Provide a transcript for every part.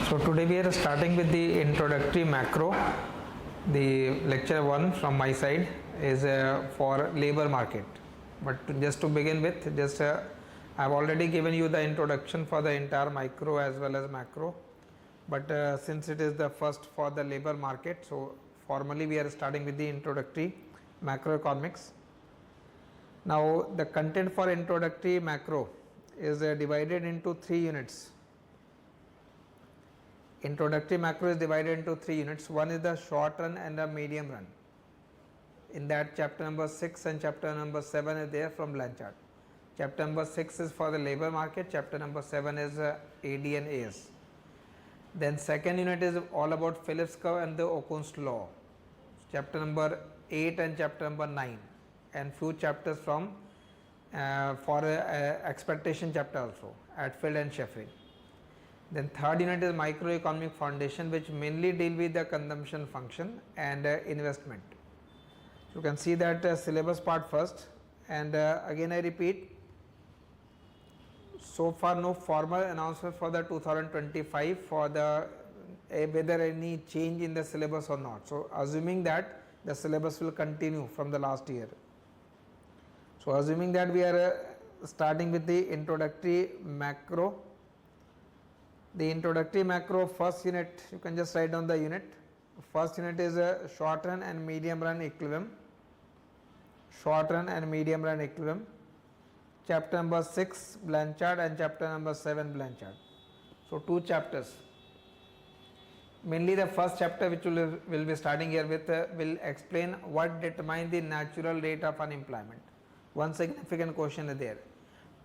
So today we are starting with the introductory macro. The lecture 1 from my side is for labor market. But just to begin with, I have already given you the introduction for the entire micro as well as macro. But since it is the first for the labor market, so formally we are starting with the introductory macroeconomics. Now the content for introductory macro is divided into 3 units. Introductory macro is divided into 3 units. One is the short run and the medium run. In that, chapter number 6 and chapter number 7 is there from Blanchard. Chapter number 6 is for the labor market, chapter number 7 is AD and AS. Then second unit is all about Phillips curve and the Okun's law. Chapter number 8 and chapter number 9, and few chapters from for expectation chapter also, Atfield and Sheffrin. Then third unit is microeconomic foundation, which mainly deal with the consumption function and investment. You can see that syllabus part first, and again I repeat, so far no formal announcement for the 2025 for the whether any change in the syllabus or not. So assuming that the syllabus will continue from the last year. So assuming that we are starting with the introductory macro. The introductory macro first unit, you can just write down the unit. First unit is a short run and medium run equilibrium. Short run and medium run equilibrium. Chapter number 6 Blanchard and chapter number 7 Blanchard. So 2 chapters. Mainly the first chapter, which will be starting here with, will explain what determines the natural rate of unemployment. One significant question is there.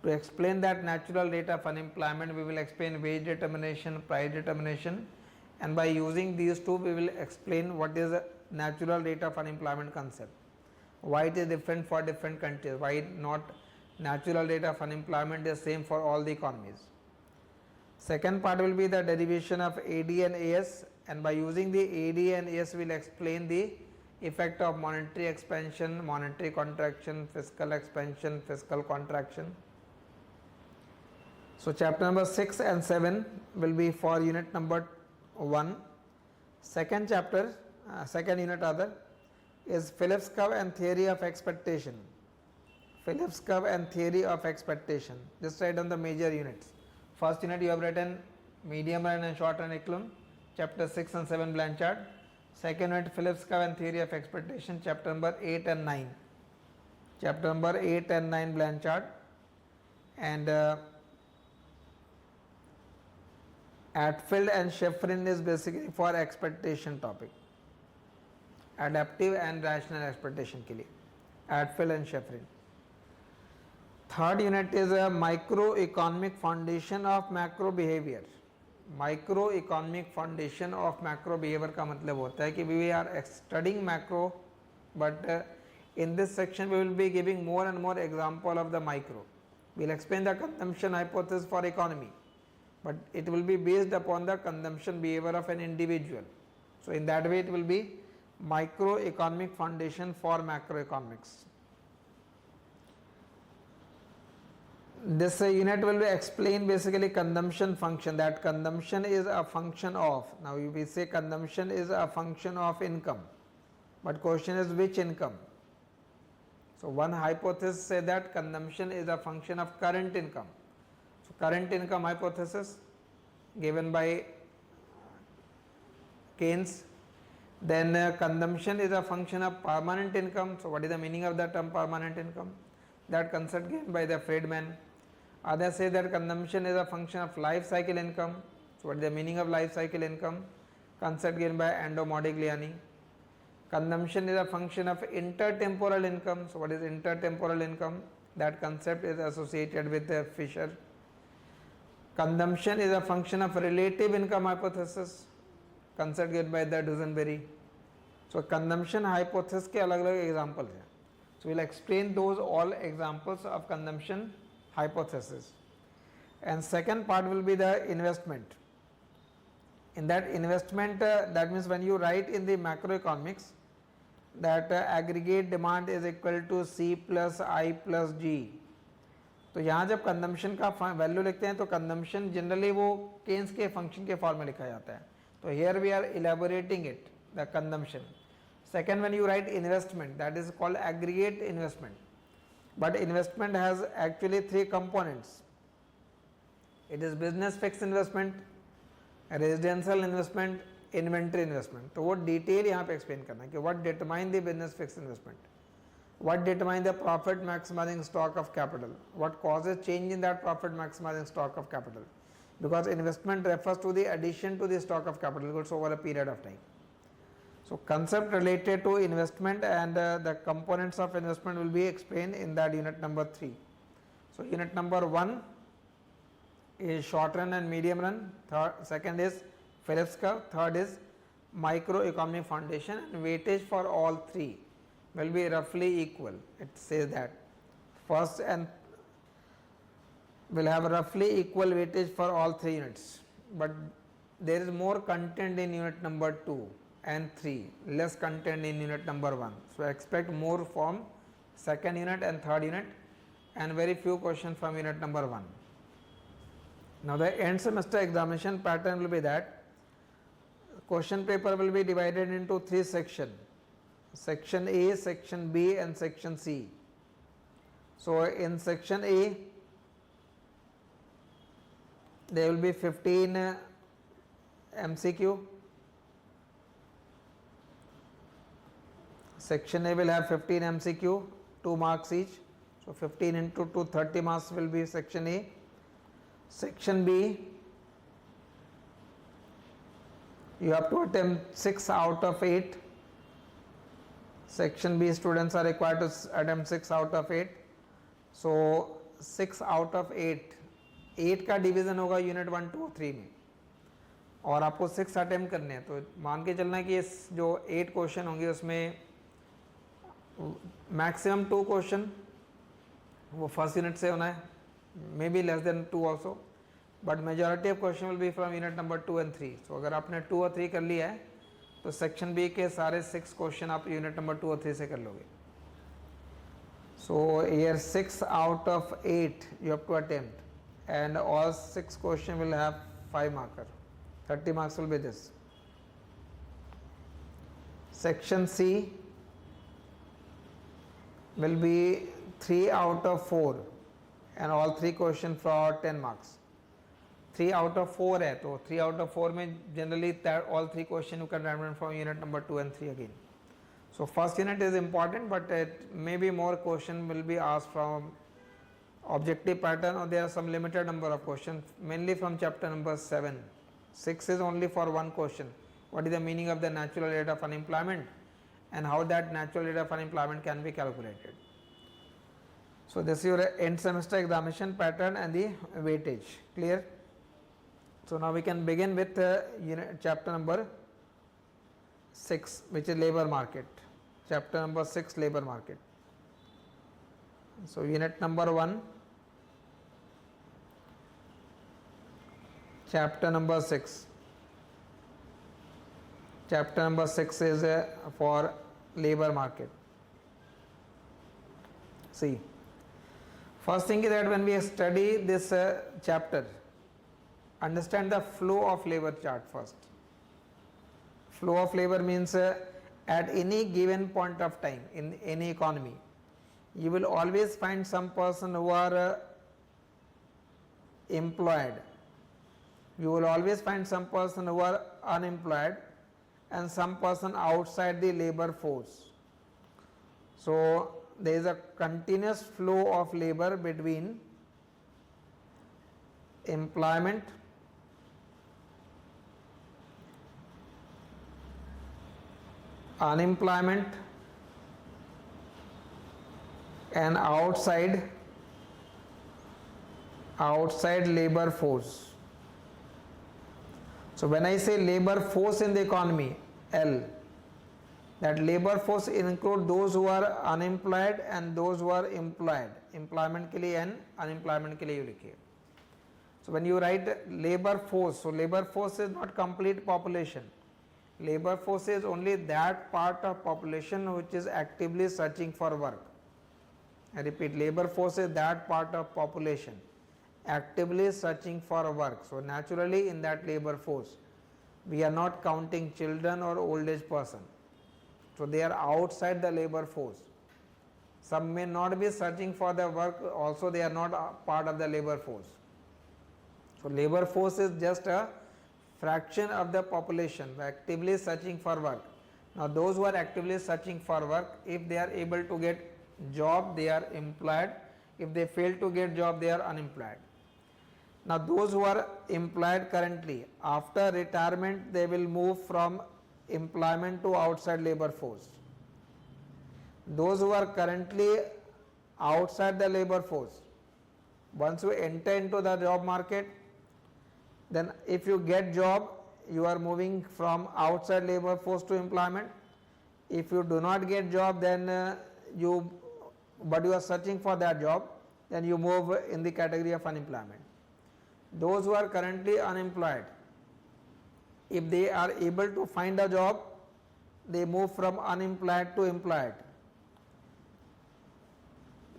To explain that natural rate of unemployment, we will explain wage determination, price determination, and by using these two, we will explain what is the natural rate of unemployment concept. Why it is different for different countries, why not natural rate of unemployment is same for all the economies. Second part will be the derivation of AD and AS, and by using the AD and AS, we will explain the effect of monetary expansion, monetary contraction, fiscal expansion, fiscal contraction. So chapter number 6 and 7 will be for unit number 1. Second chapter, second unit rather, is Phillips curve and theory of expectation. Phillips curve and theory of expectation. Just write down the major units. First unit you have written medium run and short run equilibrium, chapter 6 and 7 Blanchard. Second unit Phillips curve and theory of expectation, chapter number 8 and 9. Chapter number 8 and 9 Blanchard. And Atfield and Sheffrin is basically for expectation topic, adaptive and rational expectation के लिए, Atfield and Sheffrin. Third unit is a microeconomic foundation of macro behavior. Microeconomic foundation of macro behavior का मतलब होता है कि we are studying macro, but in this section we will be giving more and more example of the micro. We will explain the consumption hypothesis for economy, but it will be based upon the consumption behavior of an individual. So in that way it will be microeconomic foundation for macroeconomics. This unit will explain basically consumption function, that consumption is a function of, now we say consumption is a function of income, but question is which income. So one hypothesis says that consumption is a function of current income. Current income hypothesis given by Keynes. Then consumption is a function of permanent income. So what is the meaning of the term permanent income? That concept given by the Friedman. Others say that consumption is a function of life cycle income. So what is the meaning of life cycle income? Concept given by Ando Modigliani. Consumption is a function of intertemporal income. So what is intertemporal income? That concept is associated with Fisher. Consumption is a function of relative income hypothesis, concept given by the Dusenberry. So consumption hypothesis के अलग-अलग examples हैं. So we'll explain those all examples of consumption hypothesis. And second part will be the investment. In that investment, that means when you write in the macroeconomics that aggregate demand is equal to C plus I plus G. तो यहाँ जब consumption का value लिखते हैं तो consumption generally वो Keynes के function के फॉर्म में लिखा जाता है. तो here we are elaborating it the consumption. Second, when you write investment, that is called aggregate investment. But investment has actually three components. It is business fixed investment, residential investment, inventory investment. तो वो detail यहाँ पे explain करना है कि what determine the business fixed investment, what determine the profit maximizing stock of capital, what causes change in that profit maximizing stock of capital, because investment refers to the addition to the stock of capital goods over a period of time. So concept related to investment and the components of investment will be explained in that unit number 3. So unit number 1 is short run and medium run, second is Phillips curve, third is microeconomic foundation, and weightage for all three will be roughly equal. It says that first and will have roughly equal weightage for all three units, but there is more content in unit number 2 and 3, less content in unit number 1. So expect more from second unit and third unit and very few questions from unit number 1. Now the end semester examination pattern will be that question paper will be divided into 3 sections, section A, section B and section C. So in section A there will be 15 MCQ. Section A will have 15 MCQ, 2 marks each. So 15 into 2, 30 marks will be section A. Section B, you have to attempt 6 out of 8. Section B students are required to attempt 6 out of 8. So 6 out of 8, 8 का division होगा unit 1, 2, 3 में, और आपको 6 attempt करने हैं. तो मान के चलना है कि इस जो 8 क्वेश्चन होंगे उसमें मैक्सिमम 2 क्वेश्चन वो फर्स्ट यूनिट से होना है, may be less than 2 also, but majority of question will be from unit number 2 and 3. सो अगर आपने 2 और 3 कर लिया है तो सेक्शन बी के सारे 6 क्वेश्चन आप यूनिट नंबर 2 और 3 से कर लोगे. So here 6 out of 8 you have to attempt, and all 6 question will have 5 marker. 30 marks will be this. Section C will be 3 out of 4 and all 3 question for 10 marks. 3 out of 4 है तो 3 out of 4 में generally all 3 question you can remember from unit number 2 and 3 again. So first unit is important, but it may be more question will be asked from objective pattern, or there are some limited number of questions mainly from chapter number 7. 6 is only for one question. What is the meaning of the natural rate of unemployment and how that natural rate of unemployment can be calculated. So this is your end semester examination pattern and the weightage. Clear? So now we can begin with chapter number 6, which is labor market. Chapter number 6, labor market. So unit number 1, chapter number 6. Chapter number 6 is for labor market. See, first thing is that when we study this chapter, understand the flow of labor chart first. Flow of labor means at any given point of time in any economy, you will always find some person who are employed. You will always find some person who are unemployed and some person outside the labor force. So there is a continuous flow of labor between employment, unemployment and outside labor force. So when I say labor force in the economy, L, that labor force include those who are unemployed and those who are employed. Employment के लिए N, unemployment के लिए U लिखिए. So when you write labor force, so labor force is not complete population. Labor force is only that part of population which is actively searching for work. I repeat, labor force is that part of population actively searching for work. So naturally in that labor force, we are not counting children or old age person. So they are outside the labor force. Some may not be searching for the work, also they are not a part of the labor force. So labor force is just a fraction of the population actively searching for work. Now those who are actively searching for work, if they are able to get job, they are employed. If they fail to get job, they are unemployed. Now those who are employed currently, after retirement they will move from employment to outside labor force. Those who are currently outside the labor force, once you enter into the job market, then if you get job, you are moving from outside labor force to employment. If you do not get job, then you are searching for that job, then you move in the category of unemployment. Those who are currently unemployed, if they are able to find a job, they move from unemployed to employed.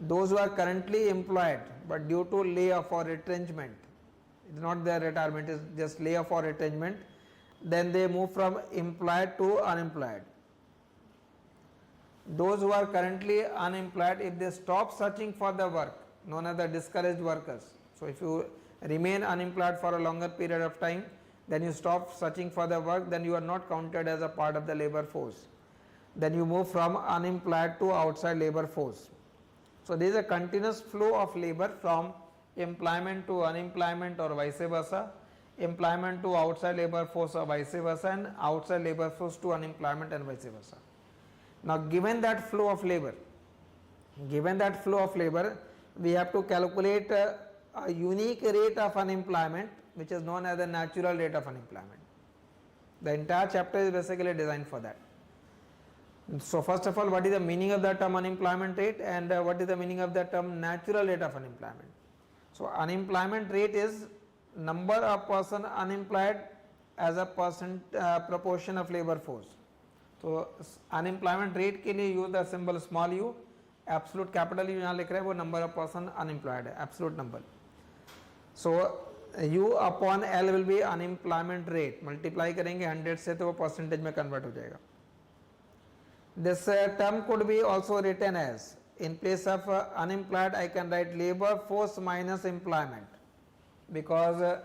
Those who are currently employed but due to layoff or retrenchment, it is not their retirement, it is just layoff or retrenchment, then they move from employed to unemployed. Those who are currently unemployed, if they stop searching for the work, known as the discouraged workers. So if you remain unemployed for a longer period of time, then you stop searching for the work, then you are not counted as a part of the labor force. Then you move from unemployed to outside labor force. So there is a continuous flow of labor from employment to unemployment or vice versa, employment to outside labor force or vice versa, and outside labor force to unemployment and vice versa. Now given that flow of labor, we have to calculate a unique rate of unemployment, which is known as the natural rate of unemployment. The entire chapter is basically designed for that. So first of all, what is the meaning of the term unemployment rate, and what is the meaning of the term natural rate of unemployment? So unemployment rate is number of person unemployed as a proportion of labor force. So unemployment rate के लिए use the symbol small u, absolute capital U यहाँ लिख रहे हैं, वो number of person unemployed है, absolute number. So U upon L will be unemployment rate, multiply करेंगे 100 से तो वो percentage में convert हो जाएगा. This term could be also written as, in place of unemployed I can write labor force minus employment, because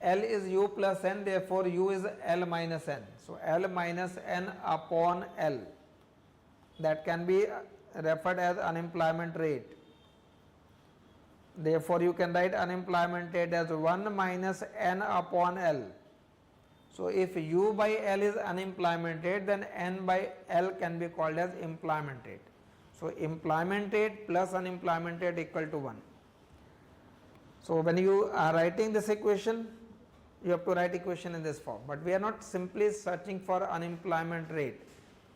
L is U plus N, therefore U is L minus N. So L minus N upon L, that can be referred as unemployment rate. Therefore you can write unemployment rate as 1 minus N upon L. So if U by L is unemployment rate, then N by L can be called as employment rate. So employment rate plus unemployment rate equal to 1. So when you are writing this equation, you have to write equation in this form. But we are not simply searching for unemployment rate.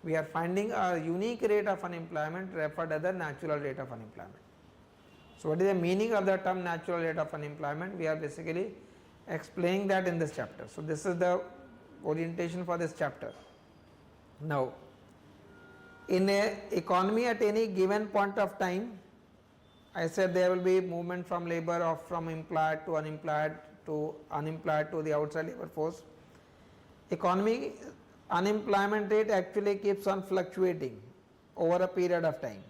We are finding a unique rate of unemployment referred as the natural rate of unemployment. So what is the meaning of the term natural rate of unemployment? We are basically explaining that in this chapter. So this is the orientation for this chapter. Now, in an economy at any given point of time, I said there will be movement from labor or from employed to unemployed to the outside labor force. Economy unemployment rate actually keeps on fluctuating over a period of time.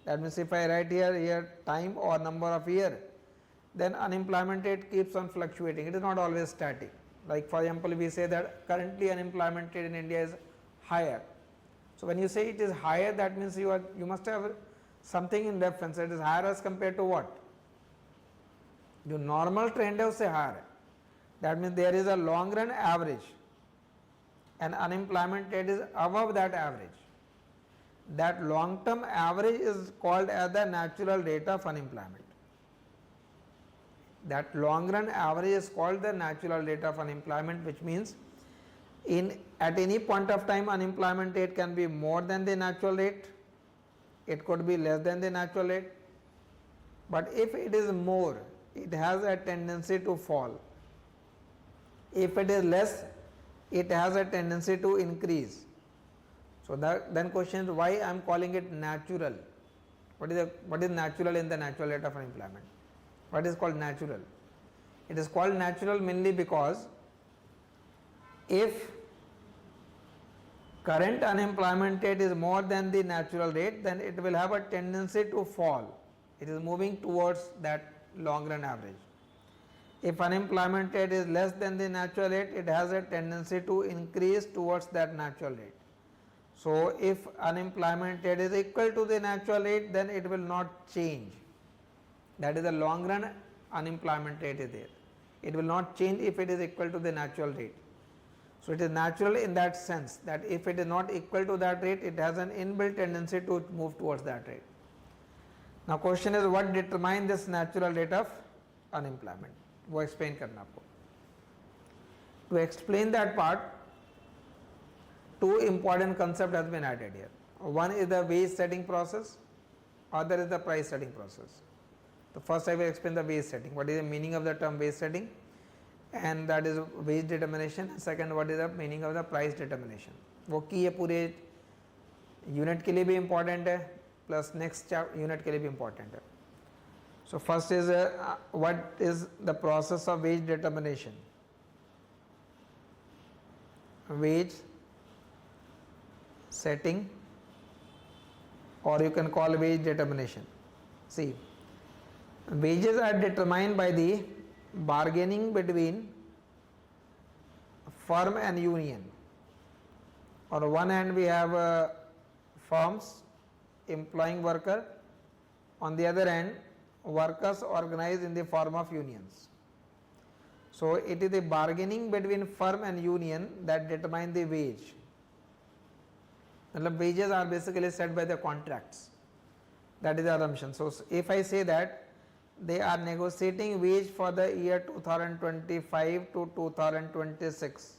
That means if I write here time or number of year, then unemployment rate keeps on fluctuating. It is not always static. Like for example, we say that currently unemployment rate in India is higher. So when you say it is higher, that means you must have something in reference. It is higher as compared to what? जो normal trend है उससे higher है. That means there is a long run average and unemployment rate is above that average. That long term average is called as the natural rate of unemployment. That long run average is called the natural rate of unemployment, which means at any point of time unemployment rate can be more than the natural rate, it could be less than the natural rate, but if it is more, it has a tendency to fall. If it is less, it has a tendency to increase. So then question is, why I am calling it natural? what is natural in the natural rate of unemployment? What is called natural? It is called natural mainly because if current unemployment rate is more than the natural rate, then it will have a tendency to fall. It is moving towards that long run average. If unemployment rate is less than the natural rate, it has a tendency to increase towards that natural rate. So if unemployment rate is equal to the natural rate, then it will not change. That is the long run unemployment rate is there. It will not change if it is equal to the natural rate. So it is natural in that sense that if it is not equal to that rate, it has an inbuilt tendency to move towards that rate. Now question is, what determines this natural rate of unemployment? वो explain करना आपको. To explain that part, two important concepts has been added here. One is the wage setting process, other is the price setting process. So first I will explain the wage setting. What is the meaning of the term wage setting? And that is wage determination. Second, what is the meaning of the price determination? वो की ये पूरे unit के लिए भी important है plus next unit के लिए भी इम्पॉर्टेंट है. So first is what is the process of wage determination? Wage setting, or you can call wage determination. See, wages are determined by the bargaining between firm and union. On one hand we have firms employing worker, on the other hand workers organized in the form of unions. So it is the bargaining between firm and union that determine the wage. Wages are basically set by the contracts. That is the assumption. So if I say that they are negotiating wage for the year 2025 to 2026,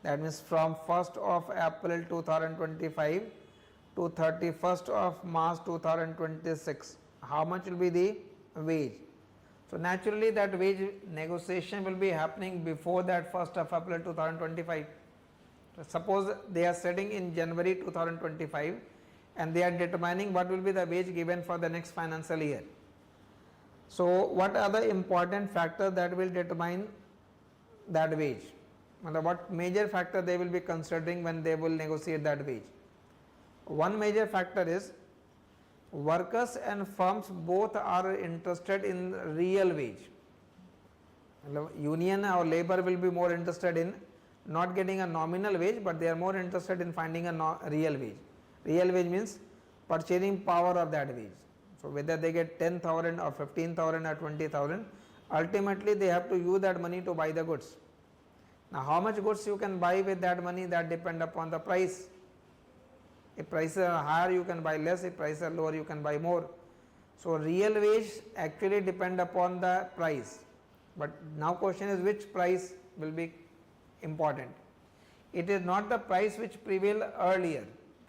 that means from 1st of April 2025 to 31st of March 2026, how much will be the wage? So naturally that wage negotiation will be happening before that 1st of April 2025. Suppose they are setting in January 2025 and they are determining what will be the wage given for the next financial year. So what are the important factors that will determine that wage? What major factor they will be considering when they will negotiate that wage? One major factor is workers and firms both are interested in real wage. Union or labor will be more interested in not getting a nominal wage, but they are more interested in finding a real wage. Real wage means purchasing power of that wage. So whether they get 10,000 or 15,000 or 20,000, ultimately they have to use that money to buy the goods. Now how much goods you can buy with that money, that depend upon the price. If prices are higher you can buy less, if prices are lower you can buy more. So real wage actually depend upon the price. But now question is, which price will be important? It is not the price which prevailed earlier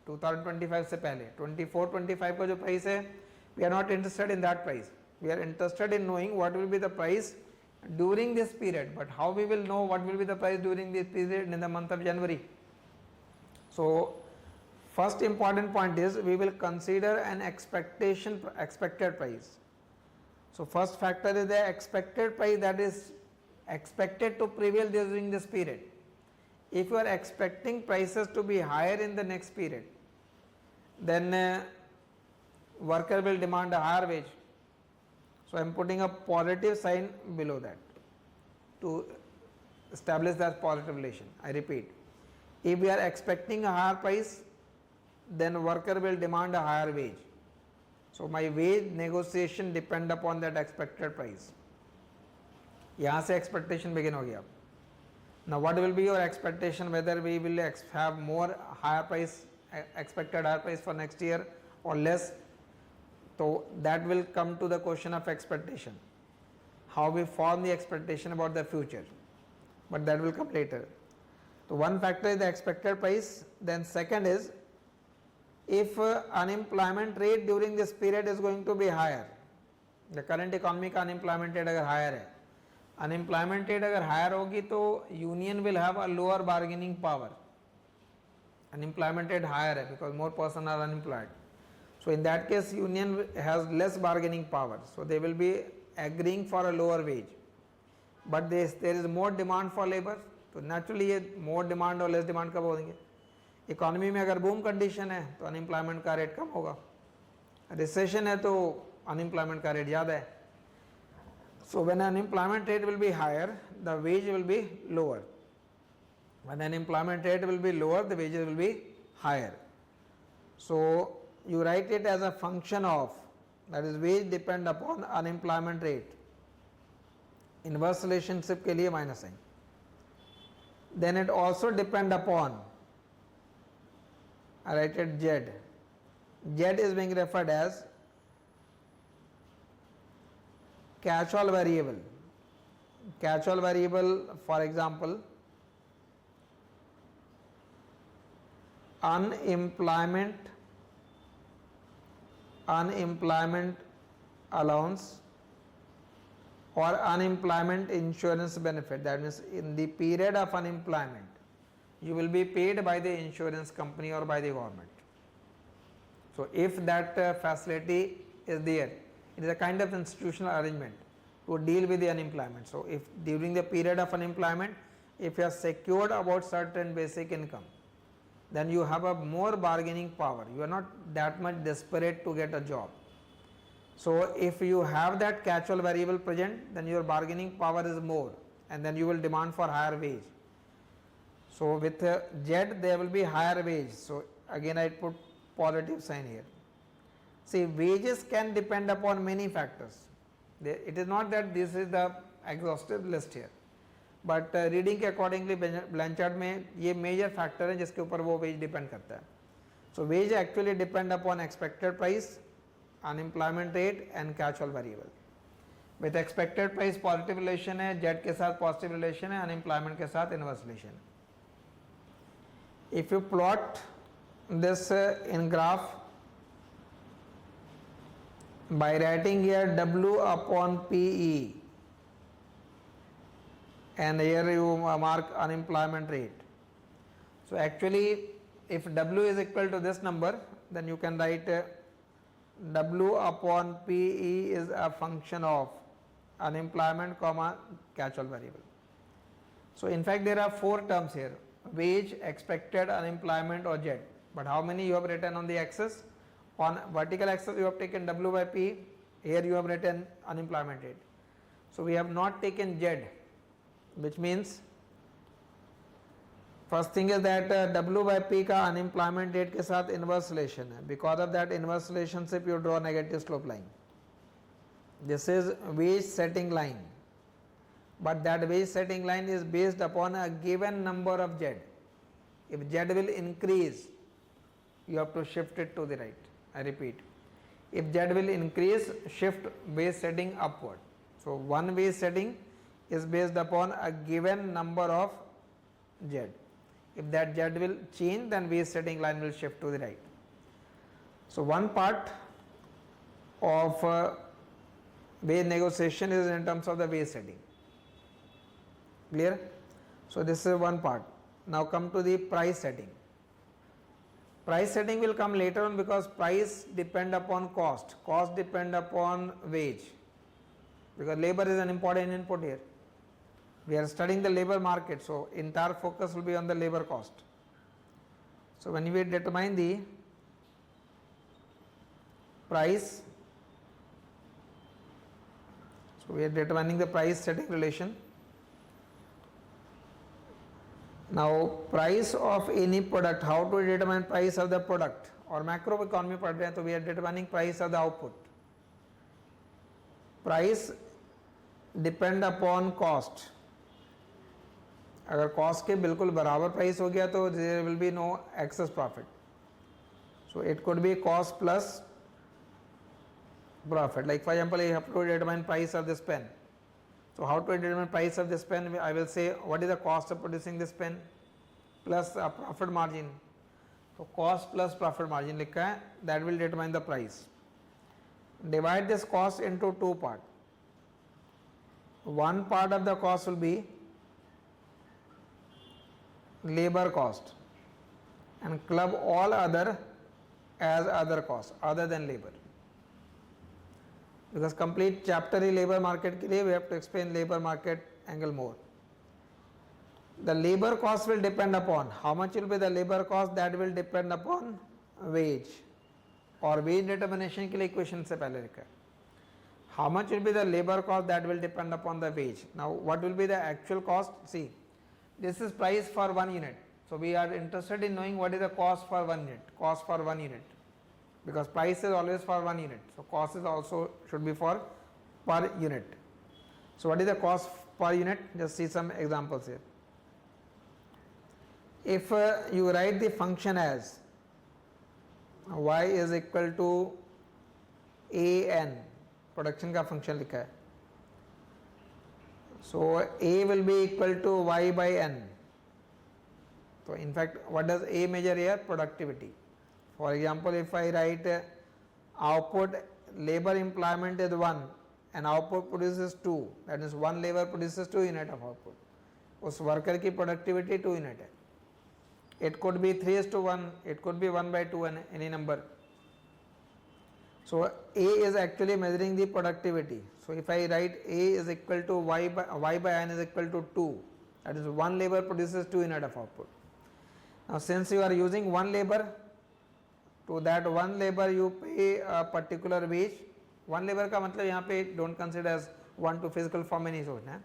2025 से पहले. 24-25 का जो price है, we are not interested in that price. We are interested in knowing what will be the price during this period. But how we will know what will be the price during this period in the month of January? So first important point is we will consider an expected price. So first factor is the expected price that is expected to prevail during this period. If you are expecting prices to be higher in the next period, then worker will demand a higher wage. So I am putting a positive sign below that to establish that positive relation. I repeat, if we are expecting a higher price, then worker will demand a higher wage. So my wage negotiation depend upon that expected price. यहाँ से expectation begin हो गया. Now what will be your expectation, whether we will have more higher price, expected higher price for next year or less? So that will come to the question of expectation. How we form the expectation about the future, but that will come later. So one factor is the expected price. Then second is, if unemployment rate during this period is going to be higher, the current economy का unemployment rate अगर higher है, unemployment rate अगर higher होगी तो union will have a lower bargaining power. Unemployment rate higher है because more person are unemployed. So in that case union has less bargaining power, so they will be agreeing for a lower wage, but there is more demand for labor, तो naturally ये more demand और less demand कब होंगे? Economy में अगर boom condition है तो unemployment का रेट कम होगा, रिसेशन है तो अनएम्प्लॉयमेंट का रेट ज़्यादा है. So when unemployment rate will be higher, the wage will be lower. When unemployment rate will be lower, the wages will be higher. So you write it as a function of, that is wage depend upon unemployment rate. Inverse relationship के लिए minus sign. Then it also depend upon, I write it Z. Z is being referred as catch-all variable. Catch-all variable, for example, unemployment allowance or unemployment insurance benefit. That means in the period of unemployment you will be paid by the insurance company or by the government. So if that facility is there, it is a kind of institutional arrangement to deal with the unemployment. So if during the period of unemployment, if you are secured about certain basic income, then you have a more bargaining power. You are not that much desperate to get a job. So if you have that catch-all variable present, then your bargaining power is more, and then you will demand for higher wage. So with Z there will be higher wage. So again I put positive sign here. See, wages can depend upon many factors. It is not that this is the exhaustive list here, but reading के accordingly Blanchard में ये major factor है जिसके ऊपर वो wage depend करता है. So wage actually depend upon expected price, unemployment rate and catch-all variable. With expected price positive relation है, Z के साथ positive relation है, unemployment के साथ inverse relation है. If you plot this in graph by writing here W upon PE, and here you mark unemployment rate. So actually if W is equal to this number, then you can write W upon PE is a function of unemployment comma catch-all variable. So in fact there are four terms here: wage, expected, unemployment or Z. But how many you have written on the axis? On vertical axis you have taken W by P, here you have written unemployment rate. So we have not taken Z, which means first thing is that W by P का unemployment rate के साथ inverse relation है. Because of that inverse relationship you draw negative slope line. This is wage setting line, but that wage setting line is based upon a given number of Z. If Z will increase, you have to shift it to the right. I repeat, if Z will increase, shift wage setting upward. So one wage setting is based upon a given number of Z. If that Z will change, then wage setting line will shift to the right. So one part of wage negotiation is in terms of the wage setting. Clear? So this is one part. Now come to the price setting. Price setting will come later on because price depend upon cost, cost depend upon wage, because labor is an important input here. We are studying the labor market, so entire focus will be on the labor cost. So when we determine the price, so we are determining the price setting relation. Now price of any product, how to determine price of the product? और macroeconomy पढ़ रहे हैं तो we are determining price of the output. Price depend upon cost. अगर cost के बिल्कुल बराबर price हो गया तो there will be no excess profit. So it could be cost plus profit. Like for example, you have to determine price of this pen. So how to determine price of this pen? I will say what is the cost of producing this pen plus a profit margin. So cost plus profit margin लिखा है, that will determine the price. Divide this cost into two parts. One part of the cost will be labor cost and club all other as other cost other than labor, because complete chapter he labor market के लिए we have to explain labor market angle more. The labor cost will depend upon, how much will be the labor cost, that will depend upon wage, और wage determination के लिए equation से पहले लिखा है. How much will be the labor cost, that will depend upon the wage. Now what will be the actual cost? See, this is price for 1 unit. So we are interested in knowing what is the cost for 1 unit, cost for 1 unit, because price is always for 1 unit. So cost is also should be for per unit. So what is the cost per unit? Just see some examples here. If you write the function as y is equal to an, production का function लिखा है, सो a will be equal to y by n. So in fact what does a measure here? Productivity. For example, if I write output labor employment is 1 and output produces 2, that means 1 labor produces 2 unit of output, उस worker की productivity 2 unit है. It could be 3:1, it could be 1/2 and any number. So A is actually measuring the productivity. So if I write A is equal to y by n is equal to 2, that is 1 labor produces 2 unit of output. Now since you are using 1 labor, to that 1 labor you pay a particular wage. 1 labor का मतलब यहाँ पे don't consider as 1 to physical form में नहीं सोचना है.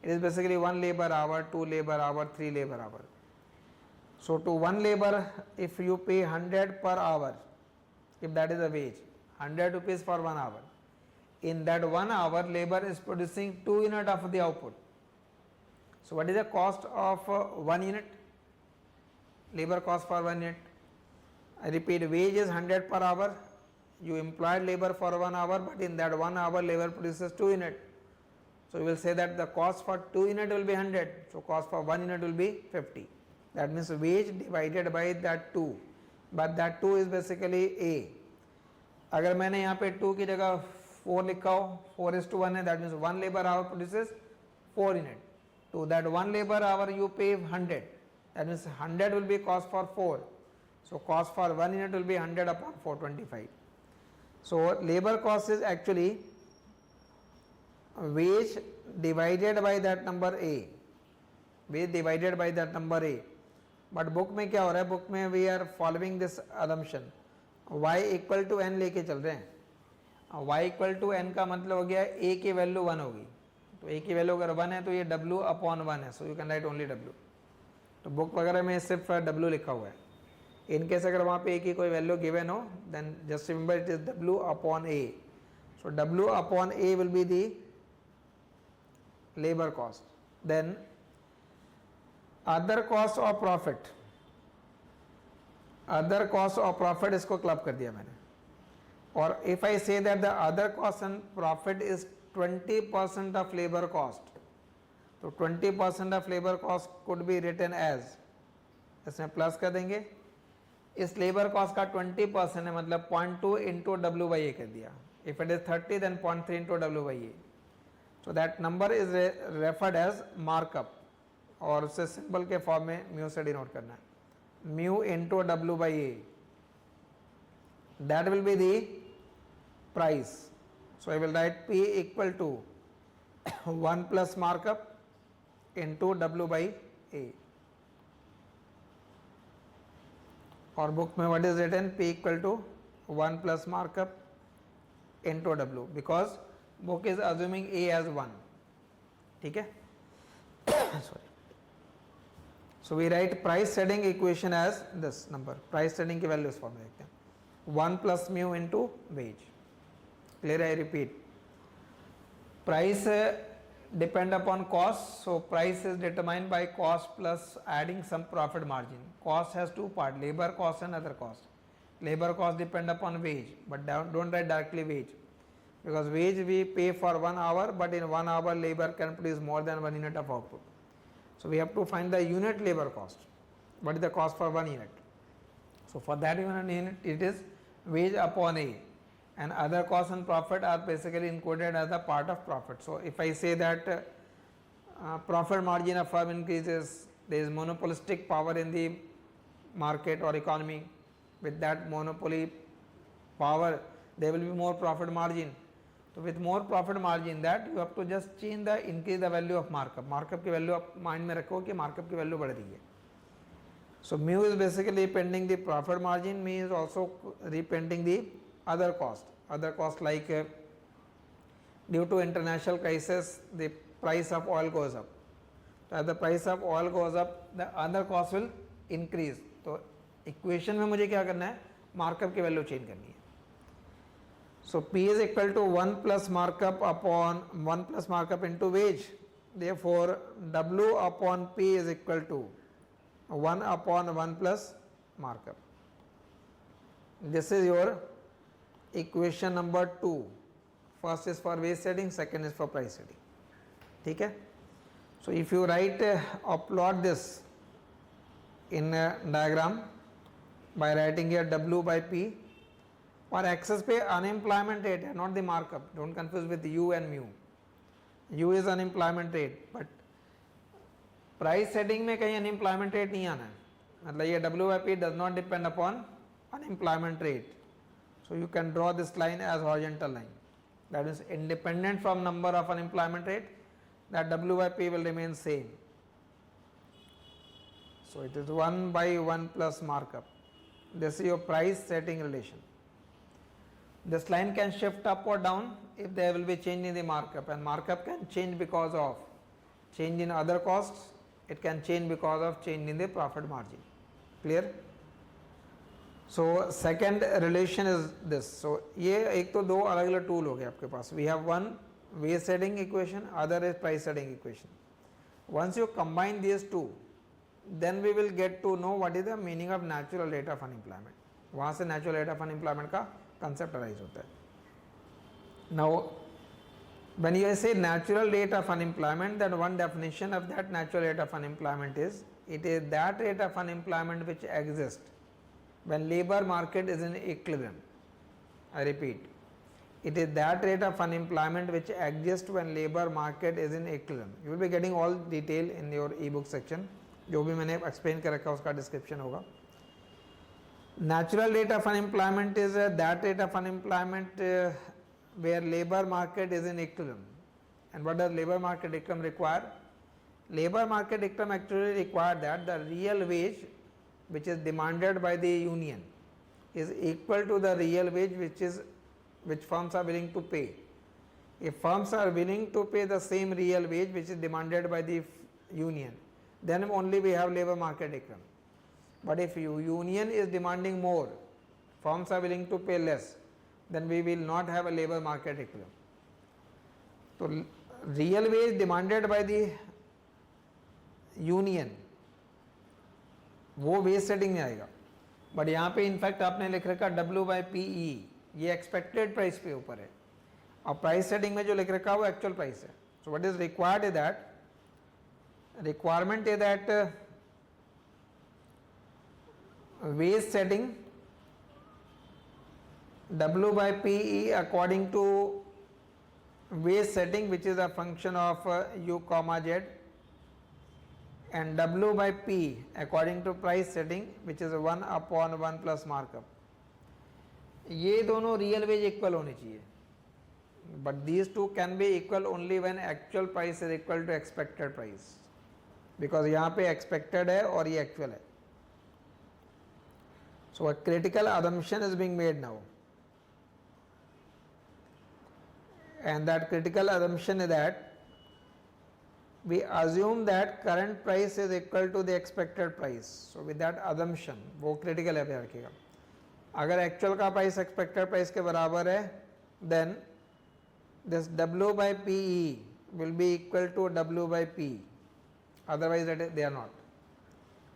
It is basically 1 labor hour, 2 labor hour, 3 labor hour. So to 1 labor, if you pay 100 per hour, if that is a wage, 100 rupees for 1 hour. In that 1 hour, labor is producing 2 unit of the output. So what is the cost of 1 unit? Labor cost for 1 unit. I repeat, wage is 100 per hour. You employed labor for 1 hour, but in that 1 hour, labor produces 2 unit. So you will say that the cost for 2 unit will be 100. So cost for 1 unit will be 50. That means wage divided by that 2. But that 2 is basically A. अगर मैंने यहाँ पे 2 की जगह 4 लिखा हो, 4:1 है, that means 1 labor hour produces 4 unit. To that 1 labor hour you pay 100. That means 100 will be cost for 4. So cost for 1 unit will be 100 upon 425. So labor cost is actually wage divided by that number A. Wage divided by that number A. But book में क्या हो रहा है? Book में we are following this assumption. y equal to n लेके चल रहे हैं. y इक्वल टू n का मतलब हो गया a की वैल्यू 1 होगी. तो a की वैल्यू अगर 1 है तो ये w अपॉन 1 है. सो you can right only w. तो बुक वगैरह में सिर्फ w लिखा हुआ है. इन केस अगर वहाँ पे a की कोई वैल्यू गिवन हो, then just remember it is w upon a. So w upon a will be the labour cost. Then other cost of profit. Other cost of profit इसको club कर दिया मैंने. और if I say that the other cost and profit is 20% of labour cost, तो 20% of labour cost could be written as, इसमें plus कर देंगे. इस लेबर कॉस्ट का 20% है, मतलब 0.2 इंटू डब्ल्यू बाई ए कर दिया. If it is 30 then 0.3 into W by a. So that number is referred as markup, और उसे सिंबल के फॉर्म में म्यू से डिनोट करना है. Mu into W by A, that will be the price. So I will write P equal to 1 plus markup into W by A. और book में what is written? P equal to 1 plus markup into W, because book is assuming A as 1. ठीक है? Sorry. So we write price setting equation as this number. Price setting की value इस form में देखते हैं. 1 plus mu into wage. Clear? I repeat. Price depend upon cost. So price is determined by cost plus adding some profit margin. Cost has two parts: labor cost and other cost. Labor cost depend upon wage, but don't write directly wage, because wage we pay for 1 hour, but in 1 hour labor can produce more than 1 unit of output. So we have to find the unit labor cost. What is the cost for 1 unit? So for that unit it is wage upon A, and other costs and profit are basically included as a part of profit. So if I say that profit margin of firm increases, there is monopolistic power in the market or economy, With that monopoly power, there will be more profit margin. So with more profit margin, that you have to just change the increase the value of markup. Markup की value आप mind में रखो कि markup की value बढ़ रही है. So mu is basically representing the profit margin, mu is also representing the other cost. Other cost like due to international crisis, the price of oil goes up. So as the price of oil goes up, the other cost will increase. तो equation में मुझे क्या करना है, markup की value change करनी है. So P is equal to 1 plus markup upon 1 plus markup into wage. Therefore, W upon P is equal to 1 upon 1 plus markup. This is your equation number 2. First is for wage setting, second is for price setting. ठीक है? So if you write or plot this in a diagram by writing here W by P, और axis पे unemployment rate है, not the markup. Don't confuse with u and mu. U is unemployment rate, but price setting में कहीं unemployment rate नहीं आना है. मतलब ये W by P does not depend upon unemployment rate. So you can draw this line as horizontal line. That is independent from number of unemployment rate, that W by P will remain same. So it is 1 by 1 plus markup. This is your price setting relation. This line can shift up or down if there will be change in the markup, and markup can change because of change in other costs. It can change because of change in the profit margin. Clear? So second relation is this. So ये एक तो दो अलग अलग tool हो गए आपके पास. We have one wage setting equation, other is price setting equation. Once you combine these two, then we will get to know what is the meaning of natural rate of unemployment. वहाँ से natural rate of unemployment का concept arise होता है. Now when you say natural rate of unemployment, then one definition of that natural rate of unemployment is it is that rate of unemployment which exists when labor market is in equilibrium. I repeat, it is that rate of unemployment which exists when labor market is in equilibrium. You will be getting all detail in your ebook section. जो भी मैंने explain कर रखा है उसका description होगा. Natural rate of unemployment is that rate of unemployment where labor market is in equilibrium. And what does labor market equilibrium require? Labor market equilibrium actually require that the real wage which is demanded by the union is equal to the real wage which firms are willing to pay. If firms are willing to pay the same real wage which is demanded by the union, then only we have labor market equilibrium. But if union is demanding more, firms are willing to pay less, then we will not have a labor market equilibrium. So real wage demanded by the union वो veg setting में आएगा. But यहाँ पे in fact आपने लिख रखा W by PE, ये expected price पे ऊपर है, और प्राइस सेटिंग में जो लिख रखा है वो एक्चुअल प्राइस है. So what is required is that requirement is that wage setting W by PE according to wage setting which is a function of U comma Z, and W by P according to price setting which is 1 upon 1 plus markup. ये दोनों real veg equal होनी चाहिए, but these two can be equal only when actual price is equal to expected price, because यहाँ पे expected है और ये actual है. So a critical assumption is being made now, and that critical assumption is that we assume that current price is equal to the expected price. So with that assumption, वो critical है रखिएगा. अगर actual का price expected price के बराबर है, then this W by PE will be equal to W by P, otherwise they are not.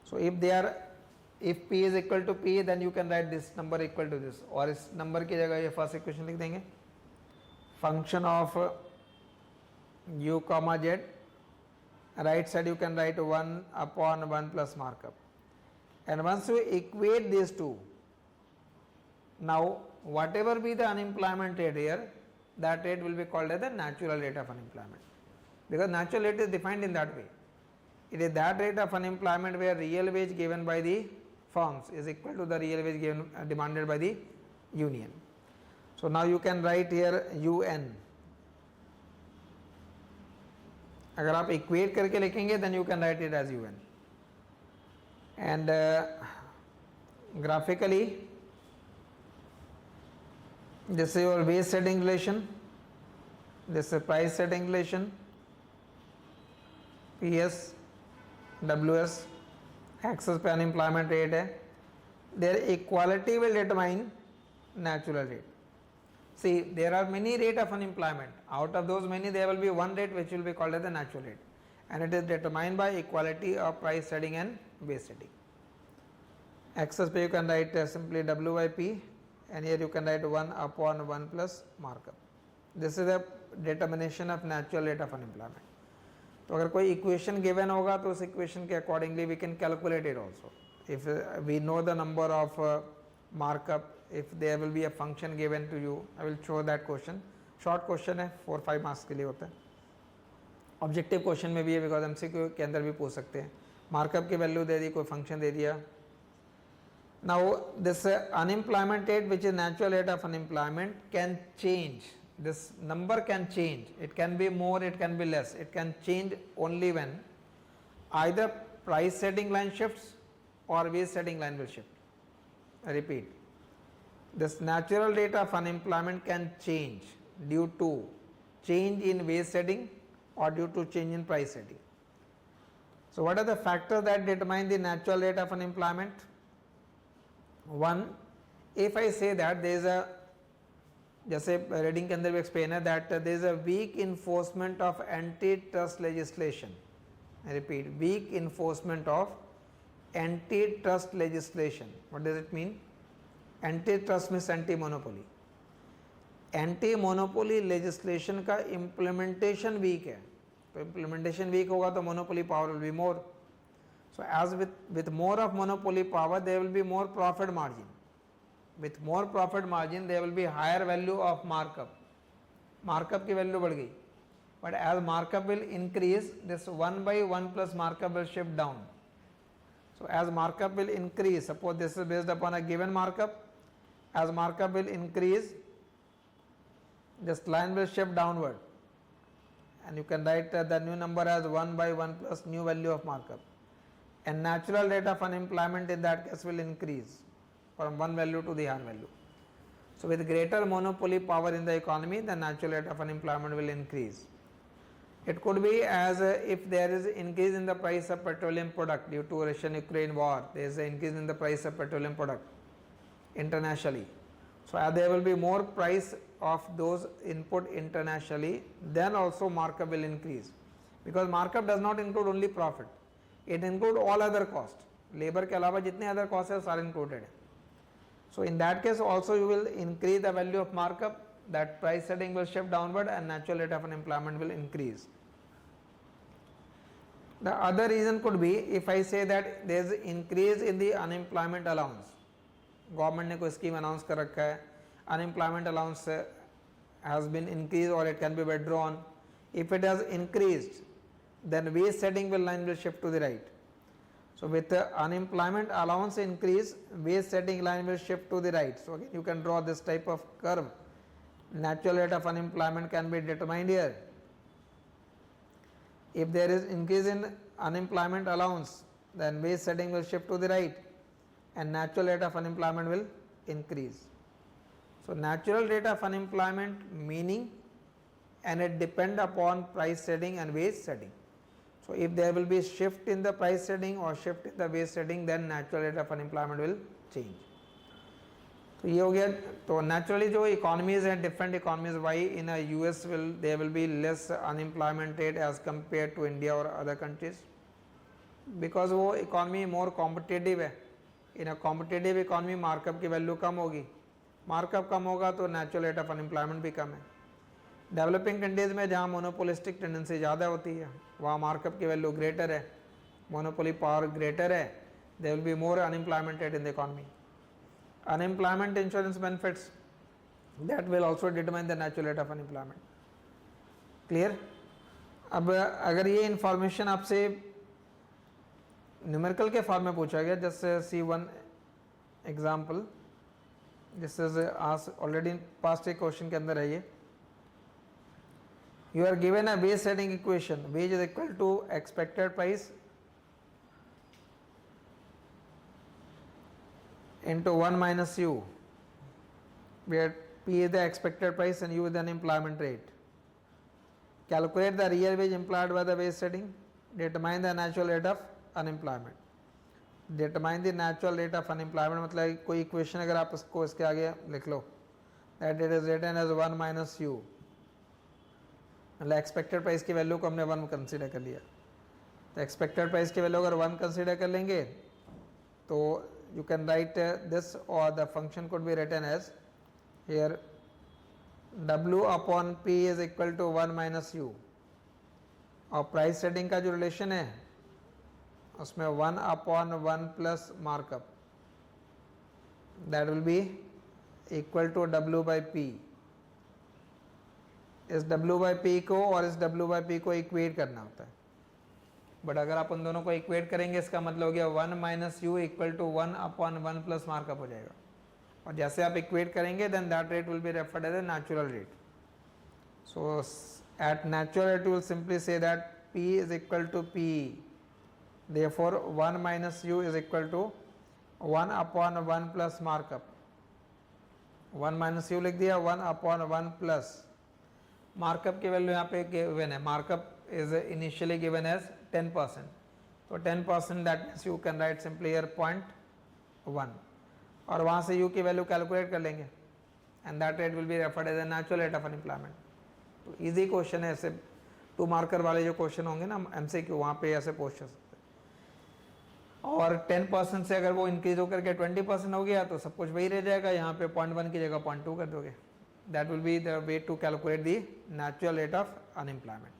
So if P is equal to P, then you can write this number equal to this, और इस number की जगह ये first equation लिख देंगे, function of U comma Z, right side you can write 1 upon 1 plus markup, and once you equate these two, now whatever be the unemployment rate here, that rate will be called as the natural rate of unemployment, because natural rate is defined in that way. It is that rate of unemployment where real wage given by the firms is equal to the real wage given demanded by the union. So now you can write here UN. अगर आप equate करके लिखेंगे then you can write it as UN. And graphically this is your wage setting relation, this is price setting relation, PS, WS, axis पे unemployment rate है. Their equality will determine natural rate. See, there are many rate of unemployment. Out of those many, there will be one rate which will be called as the natural rate, and it is determined by equality of price setting and wage setting. Axis पे you can write simply W by P, and here you can write 1 upon 1 plus markup. This is the determination of natural rate of unemployment. तो अगर कोई equation given होगा तो उस equation के accordingly we can calculate it also. If we know the number of markup, if there will be a function given to you, I will show that question. Short question है, 4-5 marks के लिए होता है. Objective question में भी है because MCQ के अंदर भी पूछ सकते हैं. Markup की value दे दी, कोई function दे दिया. Now this unemployment rate, which is natural rate of unemployment, can change. This number can change. It can be more, it can be less. It can change only when either price setting line shifts or wage setting line will shift. I repeat, this natural rate of unemployment can change due to change in wage setting or due to change in price setting. So what are the factors that determine the natural rate of unemployment? One, if I say that there is a, जैसे reading के अंदर भी explain है that there is a weak enforcement of antitrust legislation. I repeat, weak enforcement of antitrust legislation. What does it mean? Antitrust means anti-monopoly. Anti-monopoly legislation का implementation weak है. तो implementation weak होगा तो monopoly power will be more. So as with more of monopoly power, there will be more profit margin. With more profit margin, there will be higher value of markup. Markup की value बढ़ गई. But as markup will increase, this 1 by 1 plus markup will shift down. So as markup will increase, suppose this is based upon a given markup, as markup will increase, this line will shift downward. And you can write the new number as 1 by 1 plus new value of markup. And natural rate of unemployment in that case will increase from one value to the higher value. So with greater monopoly power in the economy, the natural rate of unemployment will increase. It could be as if there is increase in the price of petroleum product due to Russian-Ukraine war, there is an increase in the price of petroleum product internationally. So as there will be more price of those input internationally, then also markup will increase, because markup does not include only profit. It includes all other costs. Labor के अलावा जितने other costs है सारे included है. So in that case also you will increase the value of markup, that price setting will shift downward and natural rate of unemployment will increase. The other reason could be if I say that there is increase in the unemployment allowance. Government ने कोई scheme announce कर रखा है, unemployment allowance has been increased or it can be withdrawn. If it has increased, then wage setting line will shift to the right. So with the unemployment allowance increase, wage setting line will shift to the right. So again you can draw this type of curve. Natural rate of unemployment can be determined here. If there is increase in unemployment allowance, then wage setting will shift to the right and natural rate of unemployment will increase. So natural rate of unemployment meaning, and it depend upon price setting and wage setting. So if there will be shift in the price setting or shift in the wage setting, then natural rate of unemployment will change. तो ये हो गया. तो naturally जो economies हैं, different economies, why in a US there will be less unemployment rate as compared to India or other countries? Because वो economy more competitive है. In a competitive economy markup की value कम होगी. Markup कम होगा तो natural rate of unemployment भी कम है. Developing countries में जहाँ मोनोपोलिस्टिक टेंडेंसी ज़्यादा होती है वहाँ मार्कअप की वैल्यू ग्रेटर है, मोनोपोली पावर ग्रेटर है, there will be more unemployment rate in the economy. Unemployment insurance benefits that will also determine the natural rate of unemployment. Clear? अब अगर ये इंफॉर्मेशन आपसे न्यूमेरिकल के फॉर्म में पूछा गया, जैसे सी वन एग्जाम्पल, दिस इज आज ऑलरेडी पास्ट एक क्वेश्चन के अंदर है ये. You are given a base setting equation, wage is equal to expected price into 1 minus u, where P is the expected price and U is the unemployment rate. Calculate the real wage implied by the base setting, determine the natural rate of unemployment. Determine the natural rate of unemployment मतलब कोई equation अगर आप इसको इसके आगे लिख लो, that it is written as 1 minus u, मतलब expected price की वैल्यू को हमने 1 कंसीडर कर लिया. तो एक्सपेक्टेड प्राइस की वैल्यू अगर 1 कंसीडर कर लेंगे तो यू कैन राइट दिस, और the function could be written as here W upon P is equal to 1 minus u, और प्राइस सेटिंग का जो रिलेशन है उसमें 1 upon 1 plus markup, that will be equal to W by P. इस W by P को और इस W by P को इक्वेट करना होता है, बट अगर आप उन दोनों को इक्वेट करेंगे इसका मतलब हो गया 1 minus u equal to 1 upon 1 plus markup हो जाएगा, और जैसे आप इक्वेट करेंगे then that rate will be referred as a natural rate. So at natural rate you will simply say that P is equal to P, therefore 1 minus u is equal to 1 upon 1 plus markup. 1 minus u लिख दिया, 1 upon 1 plus markup की value यहाँ पे given है. Markup is initially given as 10%, तो 10% that means you can write simply here 0.1, और वहाँ से यू की वैल्यू कैलकुलेट कर लेंगे and that rate will be referred as a natural rate of unemployment. तो इजी क्वेश्चन है, ऐसे 2 मार्कर वाले जो क्वेश्चन होंगे ना MCQ, वहाँ पे ऐसे पूछ सकते हैं. और 10% से अगर वो इंक्रीज होकर के 20% हो गया तो सब कुछ वही रह जाएगा, यहाँ पे 0.1 की जगह 0.2 कर दोगे. That will be the way to calculate the natural rate of unemployment.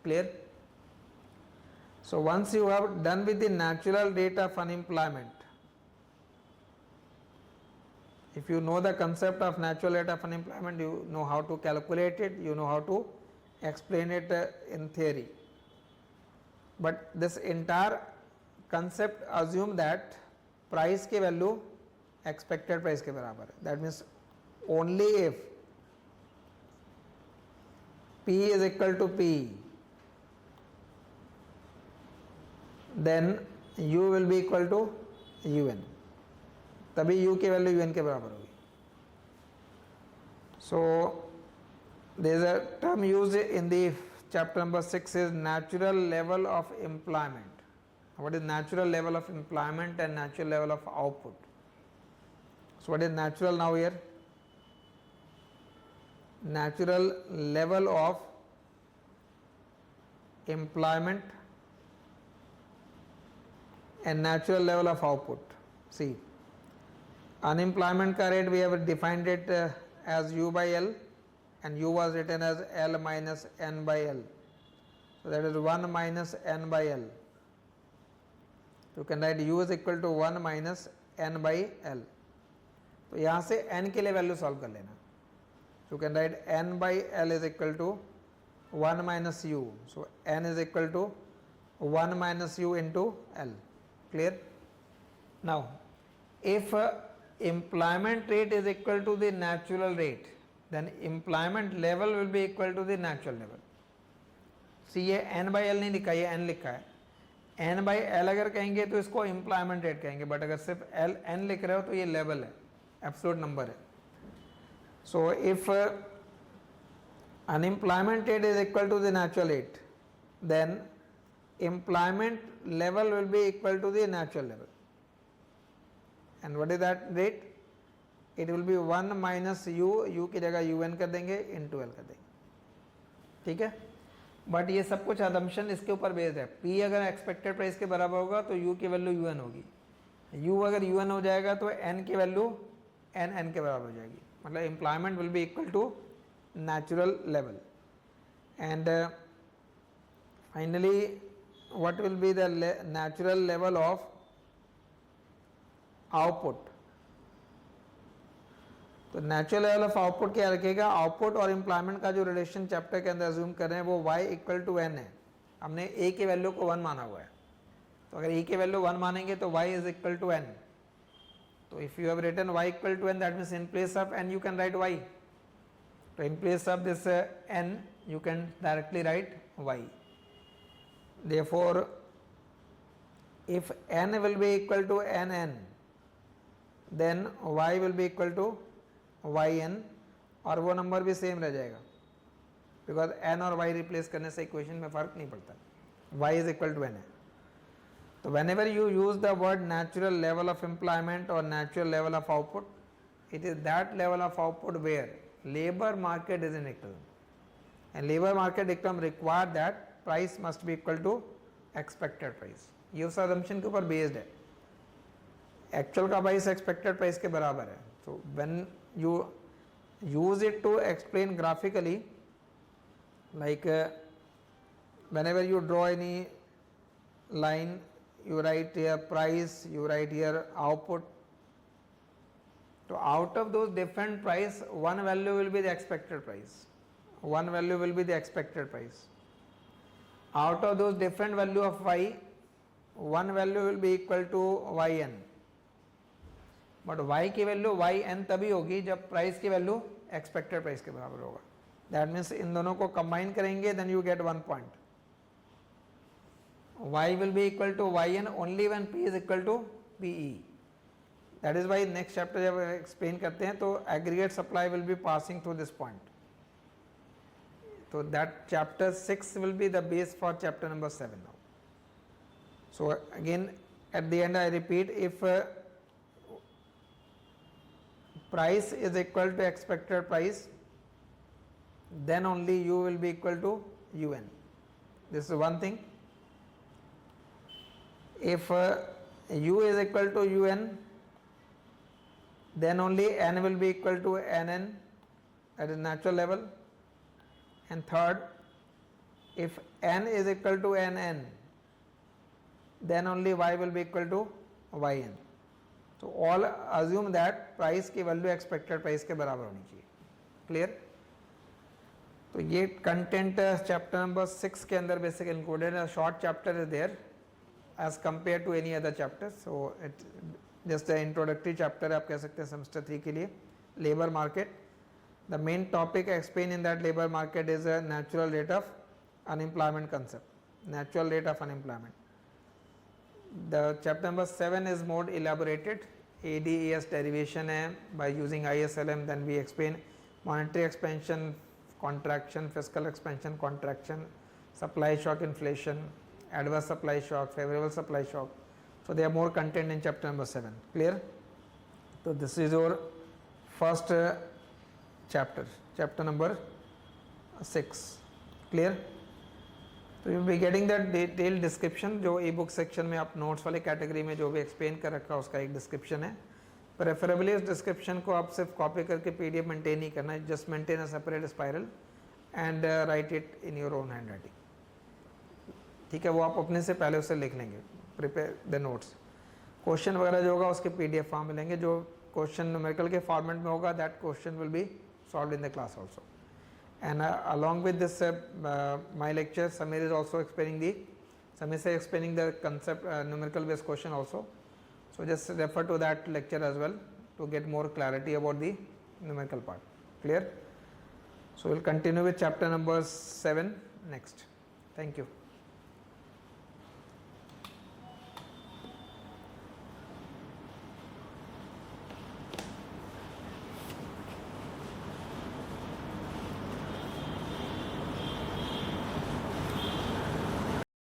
Clear? So once you have done with the natural rate of unemployment, if you know the concept of natural rate of unemployment, you know how to calculate it, you know how to explain it in theory. But this entire concept assume that price की value expected price के बराबर है. That means only if P is equal to P, then U will be equal to UN, तभी U की value UN के बराबर होगी. So there is a term used in the chapter number 6 is natural level of employment. What is natural level of employment and natural level of output? So what is natural now here? Natural level of employment and natural level of output. See, unemployment का rate we have defined it as U by L, and U was written as L minus N by L. So that is 1 minus N by L. You can write U is equal to 1 minus N by L. तो यहाँ से N के लिए value solve कर लेना. You can write N by L is equal to 1 minus U. So N is equal to 1 minus U into L. Clear? Now, if employment rate is equal to the natural rate, then employment level will be equal to the natural level. See, ये N by L नहीं लिखा, ये N लिखा है. N by L अगर कहेंगे तो इसको employment rate कहेंगे, बट अगर सिर्फ N लिख रहे हो तो ये level है, absolute number है. So if unemployment rate is equal to the natural rate, then employment level will be equal to the natural level. And what is that rate? It will be 1 minus U की जगह UN कर देंगे, into L कर देंगे. ठीक है, but ये सब कुछ assumption इसके ऊपर बेस्ड है. P अगर एक्सपेक्टेड प्राइस के बराबर होगा तो U की वैल्यू UN होगी. U अगर UN हो जाएगा तो N की वैल्यू N के बराबर हो जाएगी. मतलब employment will be equal to natural level. And finally, what will be the natural level of output? तो नेचुरल लेवल ऑफ आउटपुट क्या रखेगा? आउटपुट और एम्प्लॉयमेंट का जो रिलेशन चैप्टर के अंदर अज्यूम कर रहे हैं वो y इक्वल टू n है. हमने a की वैल्यू को 1 माना हुआ है. तो अगर e की वैल्यू 1 मानेंगे तो y is equal to n. तो if you have written y equal to n, that means in place of n you can write y. तो in place of this n you can directly write y. Therefore, if n will be equal to nn, then y will be equal to yn, और वो number भी same रह जाएगा because n और y replace करने से equation में फर्क नहीं पड़ता. y is equal to n है. तो whenever you use the word natural level of employment or natural level of output, it is that level of output where labor market is in equilibrium. And labor market equilibrium require that price must be equal to expected price. ये उस assumption के ऊपर based है. Actual का price expected price के बराबर है. So when you use it to explain graphically, like whenever you draw any line, you write here price, you write here output. So out of those different price, one value will be the expected price. One value will be the expected price. Out of those different value of y, one value will be equal to yn. But y की value yn तभी होगी जब price की value expected price के बराबर होगा. That means इन दोनों को कंबाइन करेंगे then you get 1 point. y will be equal to yn only when p is equal to pe. That is why next chapter जब एक्सप्लेन करते हैं तो aggregate supply will be passing through this point. So that chapter 6 will be the base for chapter number 7 now. So again at the end I repeat, if price is equal to expected price, then only u will be equal to un. This is one thing. If u is equal to un, then only n will be equal to nn, that is natural level. And third, if n is equal to nn, then only y will be equal to yn. So all assume that price की value expected price के बराबर होनी चाहिए. Clear? तो ये content chapter number 6 के अंदर basic included है. Short chapter is there as compare to any other chapter. So it just introductory chapter आप कह सकते हैं सेमेस्टर 3 के लिए. Labour market, the main topic explained in that labor market is a natural rate of unemployment concept, natural rate of unemployment. The chapter number 7 is more elaborated. ADES derivation है by using ISLM. Then we explain monetary expansion, contraction, fiscal expansion, contraction, supply shock, inflation, adverse supply shock, favorable supply shock. So there are more content in chapter number 7. Clear? So this is your first chapter number 6. Clear? तो you be getting that detail description जो ई book section में आप notes वाले category में जो भी explain कर रखा है उसका एक डिस्क्रिप्शन है. प्रेफरेबली उस डिस्क्रिप्शन को आप सिर्फ कॉपी करके पीडीएफ मेंटेन नहीं करना है. Just maintain a separate spiral and right it in your own hand writing. ठीक है, वो आप अपने से पहले उसे लिख लेंगे. Prepare the notes. क्वेश्चन वगैरह जो होगा उसके पीडीएफ फॉर्म मिलेंगे. जो क्वेश्चन न्यूमेरिकल के फॉर्मेट में होगा that question will be solved in the class also. And along with this my lecture, Samir is also explaining the concept numerical based question also. So just refer to that lecture as well to get more clarity about the numerical part. Clear? So we'll continue with chapter number 7 next. Thank you.